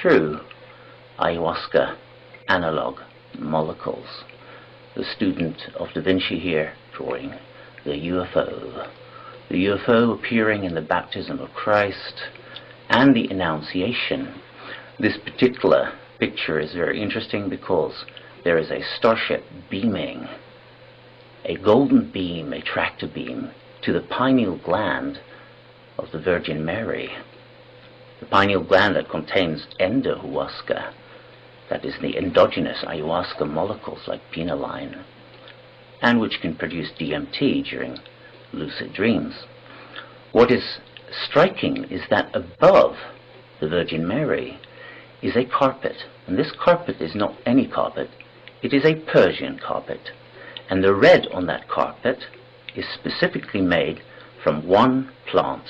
through ayahuasca analog molecules. The student of Da Vinci here drawing the UFO. The UFO appearing in the baptism of Christ and the Annunciation. This particular picture is very interesting because there is a starship beaming, a golden beam, a tractor beam, to the pineal gland of the Virgin Mary. The pineal gland that contains endohuasca, that is the endogenous ayahuasca molecules like phenylaline, and which can produce DMT during lucid dreams. What is striking is that above the Virgin Mary is a carpet, and this carpet is not any carpet, it is a Persian carpet, and the red on that carpet is specifically made from one plant,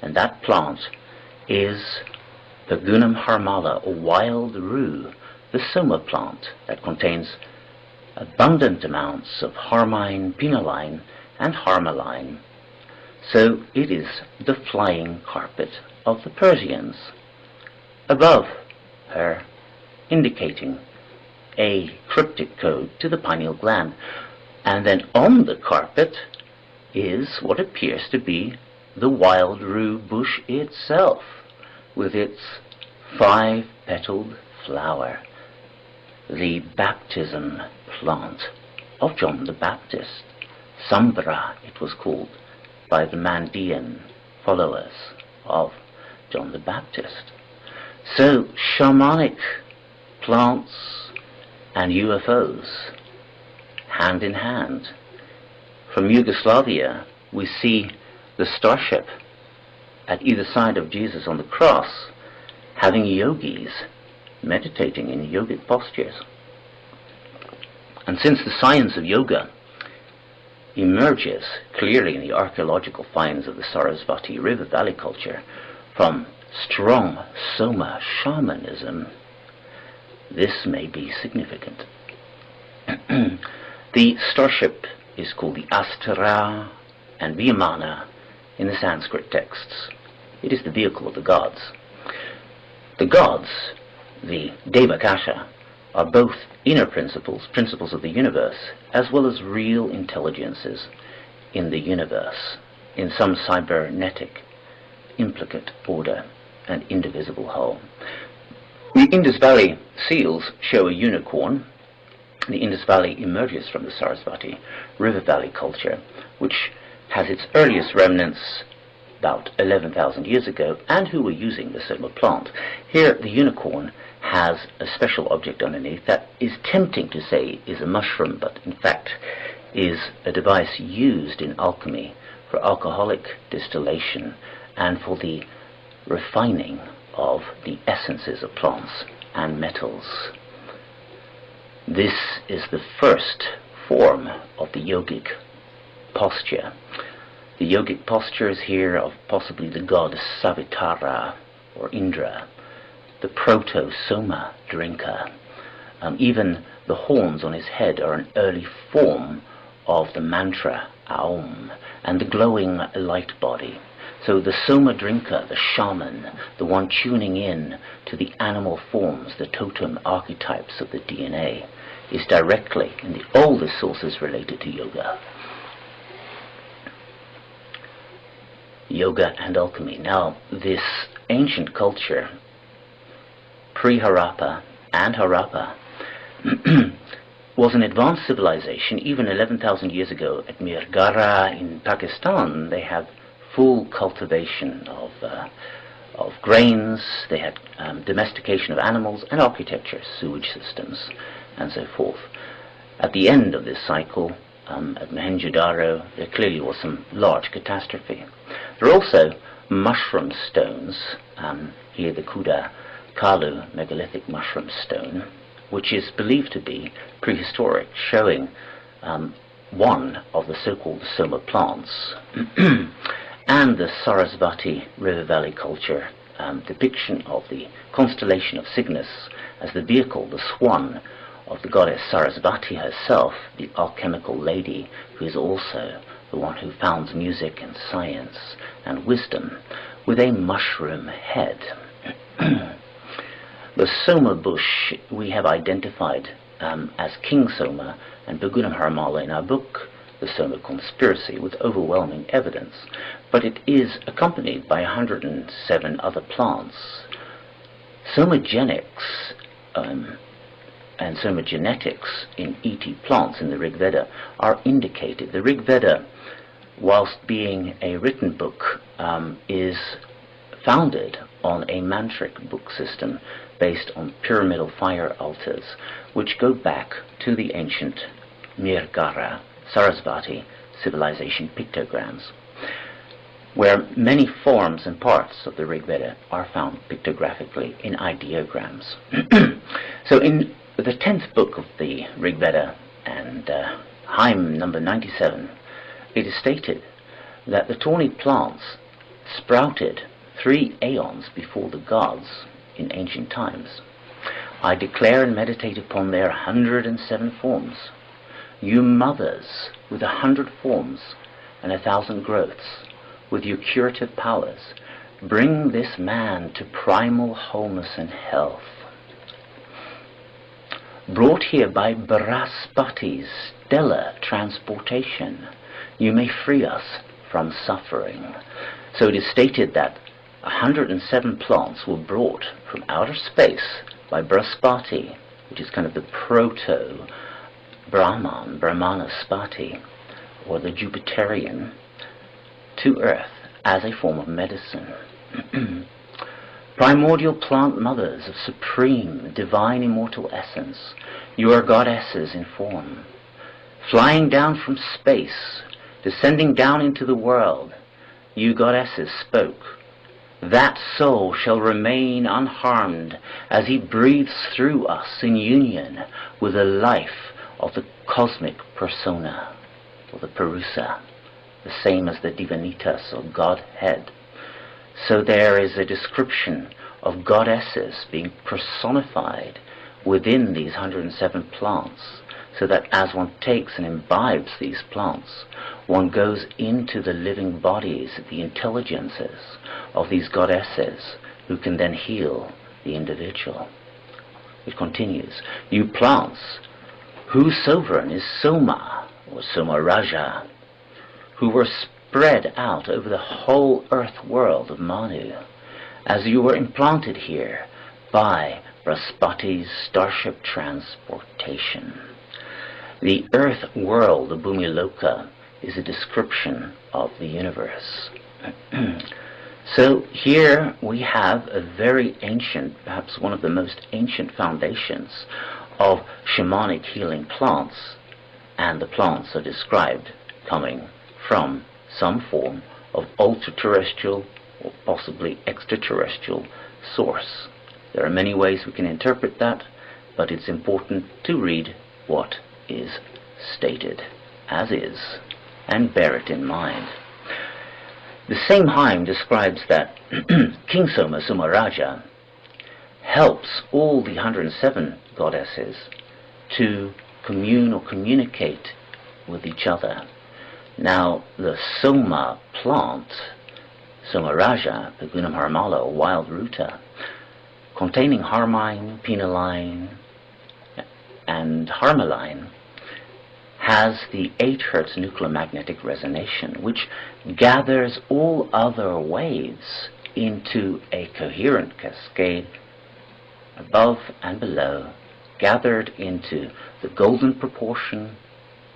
and that plant is the Gunam harmala, or wild rue, the soma plant that contains abundant amounts of harmine, phenylaline, and harmaline. So it is the flying carpet of the Persians. Above her, indicating a cryptic code to the pineal gland. And then on the carpet is what appears to be the wild rue bush itself, with its 5-petaled flower, the baptism plant of John the Baptist. Sambra, it was called by the Mandean followers of John the Baptist. So shamanic plants and UFOs, hand in hand. From Yugoslavia, we see the starship at either side of Jesus on the cross, having yogis meditating in yogic postures. And since the science of yoga emerges clearly in the archaeological finds of the Sarasvati River Valley culture from strong Soma shamanism, this may be significant. The starship is called the Astara and Vimana in the Sanskrit texts. It is the vehicle of the gods. The gods, the Devakasha, are both inner principles, principles of the universe, as well as real intelligences in the universe, in some cybernetic, implicate order and indivisible whole. The Indus Valley seals show a unicorn. The Indus Valley emerges from the Sarasvati River Valley culture, which has its earliest remnants about 11,000 years ago, and who were using the soma plant. Here the unicorn has a special object underneath that is tempting to say is a mushroom, but in fact is a device used in alchemy for alcoholic distillation and for the refining of the essences of plants and metals. This is the first form of the yogic posture. The yogic posture is here of possibly the god Savitara or Indra, the proto-soma drinker. Even the horns on his head are an early form of the mantra Aum, and the glowing light body. So the soma drinker, the shaman, the one tuning in to the animal forms, the totem archetypes of the DNA, is directly in the oldest sources related to yoga. Yoga and alchemy. Now, this ancient culture, pre-Harappa and Harappa, was an advanced civilization. Even 11,000 years ago at Mirgara in Pakistan, they had full cultivation of grains, they had domestication of animals and architecture, sewage systems, and so forth. At the end of this cycle, at Mohenjo-Daro, there clearly was some large catastrophe. There are also mushroom stones, here the Kuda Kalu megalithic mushroom stone, which is believed to be prehistoric, showing one of the so-called soma plants. And the Sarasvati River Valley culture depiction of the constellation of Cygnus as the vehicle, the swan, of the goddess Sarasvati herself, the alchemical lady, who is also the one who founds music and science and wisdom, with a mushroom head. The Soma bush we have identified as King Soma and Pagunam Harmala in our book, The Soma Conspiracy, with overwhelming evidence, but it is accompanied by 107 other plants. Somagenics and somagenetics in ET plants in the Rig Veda are indicated. The Rig Veda, whilst being a written book, is founded on a mantric book system based on pyramidal fire altars, which go back to the ancient Mirgara, Sarasvati civilization pictograms, where many forms and parts of the Rig Veda are found pictographically in ideograms. So in the 10th book of the Rig Veda, and hymn number 97, it is stated that the tawny plants sprouted 3 aeons before the gods in ancient times. I declare and meditate upon their 107 forms. You mothers with 100 forms and 1,000 growths, with your curative powers, bring this man to primal wholeness and health. Brought here by Brahaspati's stellar transportation, you may free us from suffering. So it is stated that 107 plants were brought from outer space by Brahaspati, which is kind of the proto-Brahman, Brahmanaspati, or the Jupiterian, to Earth as a form of medicine. Primordial plant mothers of supreme, divine, immortal essence, you are goddesses in form, flying down from space, descending down into the world. You goddesses spoke, that soul shall remain unharmed as he breathes through us in union with the life of the cosmic persona, or the Purusa, the same as the Divinitas, or Godhead. So there is a description of goddesses being personified within these 107 plants, so that as one takes and imbibes these plants, one goes into the living bodies, the intelligences of these goddesses, who can then heal the individual. It continues, you plants, whose sovereign is Soma, or Soma Raja, who were spread out over the whole earth world of Manu, as you were implanted here by Brahaspati's starship transportation. The earth world, the Bhumiloka, is a description of the universe. So here we have a very ancient, perhaps one of the most ancient foundations of shamanic healing plants, and the plants are described coming from some form of ultra-terrestrial or possibly extraterrestrial source. There are many ways we can interpret that, but it's important to read what is stated as is and bear it in mind. The same hymn describes that King Soma, Soma Raja, helps all the 107 goddesses to commune or communicate with each other. Now, the Soma plant, Soma Raja, Pagunam Harmala, or wild ruta, containing harmine, pinaline, and harmaline, has the 8 Hz nuclear magnetic resonation, which gathers all other waves into a coherent cascade above and below, gathered into the golden proportion,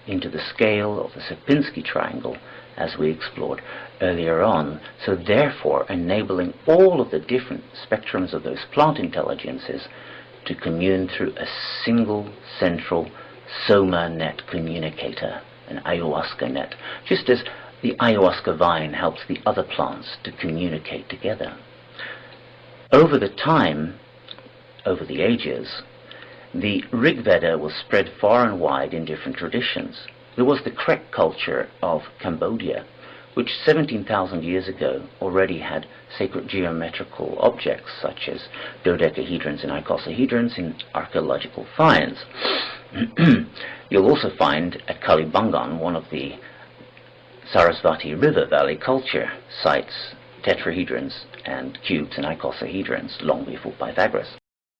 into the scale of the Sierpinski triangle, as we explored earlier on, so therefore enabling all of the different spectrums of those plant intelligences to commune through a single central Soma net communicator, an ayahuasca net, just as the ayahuasca vine helps the other plants to communicate together. Over the time, over the ages, the Rig Veda was spread far and wide in different traditions. There was the Krek culture of Cambodia, which 17,000 years ago already had sacred geometrical objects such as dodecahedrons and icosahedrons in archaeological finds. You'll also find at Kalibangan, one of the Sarasvati River Valley culture sites, tetrahedrons and cubes and icosahedrons long before Pythagoras.